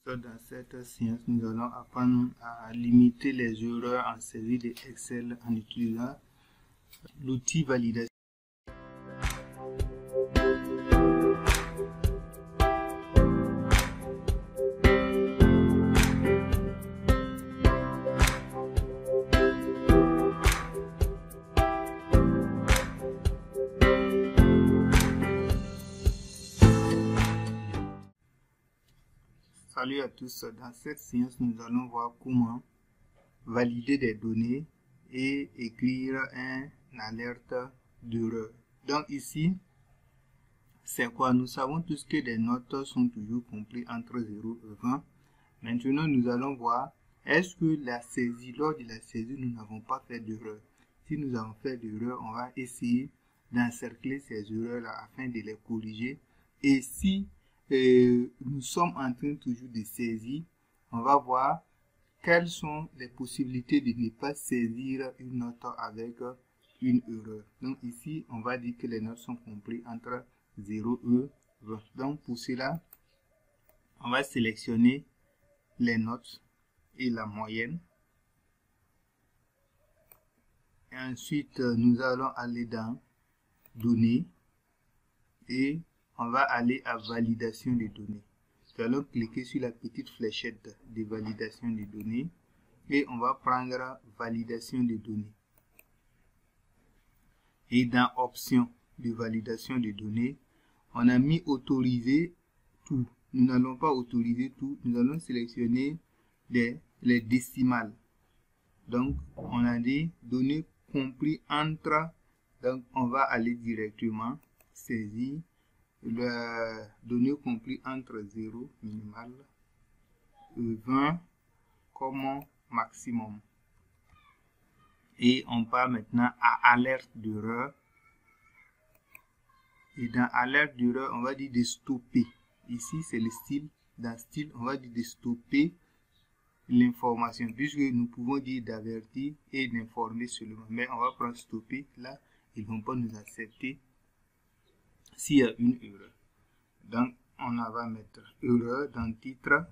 Dans cette séance, nous allons apprendre à limiter les erreurs en série de Excel en utilisant l'outil validation. Salut à tous, dans cette séance nous allons voir comment valider des données et écrire un alerte d'erreur. Donc ici, c'est quoi? Nous savons tous que les notes sont toujours comprises entre 0 et 20. Maintenant nous allons voir, est-ce que la saisie, lors de la saisie, nous n'avons pas fait d'erreur? Si nous avons fait d'erreur, on va essayer d'encercler ces erreurs-là afin de les corriger. Et si nous sommes en train toujours de saisir, on va voir quelles sont les possibilités de ne pas saisir une note avec une erreur. Donc ici, on va dire que les notes sont comprises entre 0 et 20. Donc pour cela, on va sélectionner les notes et la moyenne. Et ensuite, nous allons aller dans Données et on va aller à validation des données. Nous allons cliquer sur la petite fléchette de validation des données et on va prendre validation des données. Et dans option de validation des données, on a mis autoriser tout. Nous n'allons pas autoriser tout, nous allons sélectionner les décimales. Donc on a des données comprises entre, donc on va aller directement saisir le données comprises entre 0 minimal et 20 comme maximum. Et on part maintenant à alerte d'erreur. Et dans alerte d'erreur, on va dire de stopper. Ici, c'est le style. Dans style, on va dire de stopper l'information, puisque nous pouvons dire d'avertir et d'informer seulement. Mais on va prendre stopper. Là, ils ne vont pas nous accepter s'il y a une erreur. Donc, on va mettre erreur dans le titre,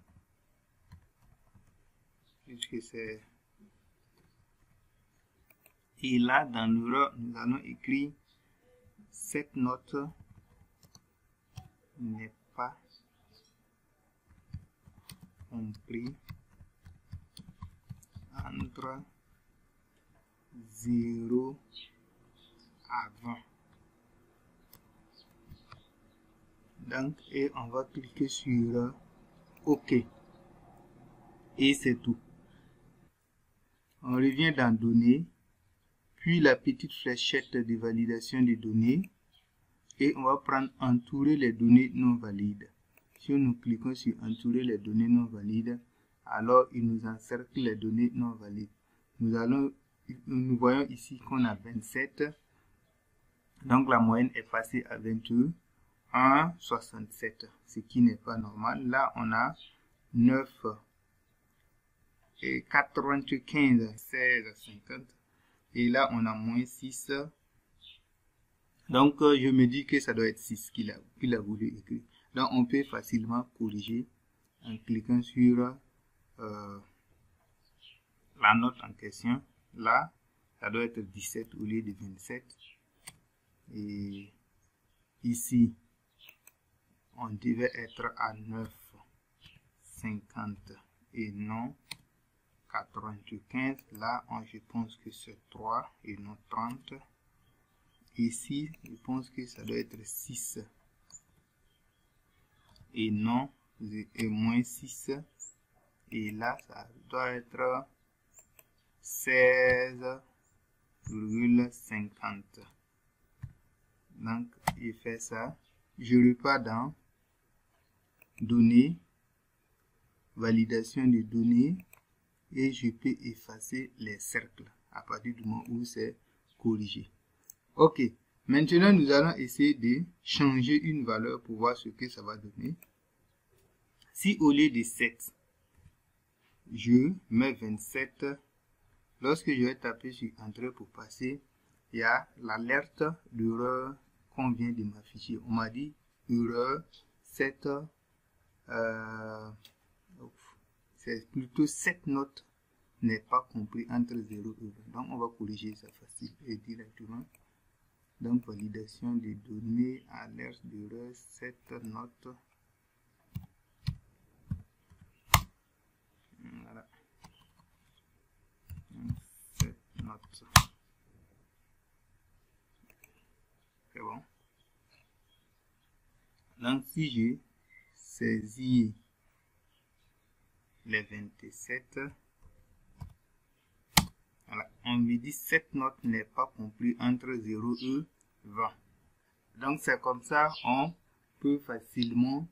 puisque c'est... Et là, dans l'erreur, nous allons écrire cette note n'est pas comprise entre 0 à 20. Donc, et on va cliquer sur OK. Et c'est tout. On revient dans Données, puis la petite fléchette de validation des données. Et on va prendre Entourer les données non valides. Si nous cliquons sur Entourer les données non valides, alors il nous encercle les données non valides. Nous voyons ici qu'on a 27. Donc la moyenne est passée à 21,67, ce qui n'est pas normal. Là, on a 9 et 95, 16,50. Et là, on a moins 6. Donc, je me dis que ça doit être 6 qu'il a voulu écrire. Donc, on peut facilement corriger en cliquant sur la note en question. Là, ça doit être 17 au lieu de 27. Et ici, on devait être à 9,50 et non 95. Là, je pense que c'est 3 et non 30. Ici, je pense que ça doit être 6 et non, et moins 6. Et là, ça doit être 16,50. Donc, je fais ça. Je repars dans Données, validation des données, et je peux effacer les cercles à partir du moment où c'est corrigé. Ok, maintenant nous allons essayer de changer une valeur pour voir ce que ça va donner. Si au lieu de 7, je mets 27, lorsque je vais taper sur Entrée pour passer, il y a l'alerte d'erreur qu'on vient de m'afficher. On m'a dit erreur 7, ok, c'est plutôt cette note n'est pas compris entre 0 et 20. Donc on va corriger ça facile et directement. Donc validation des données, alerte d'erreur, cette note. Voilà. Cette note. C'est bon. Donc si je saisis les 27, voilà, on me dit cette note n'est pas comprise entre 0 et 20. Donc c'est comme ça on peut facilement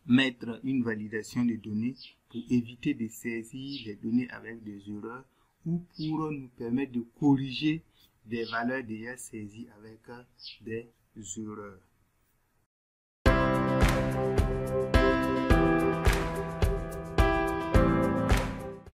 mettre une validation des données pour éviter de saisir les données avec des erreurs ou pour nous permettre de corriger des valeurs déjà saisies avec des erreurs.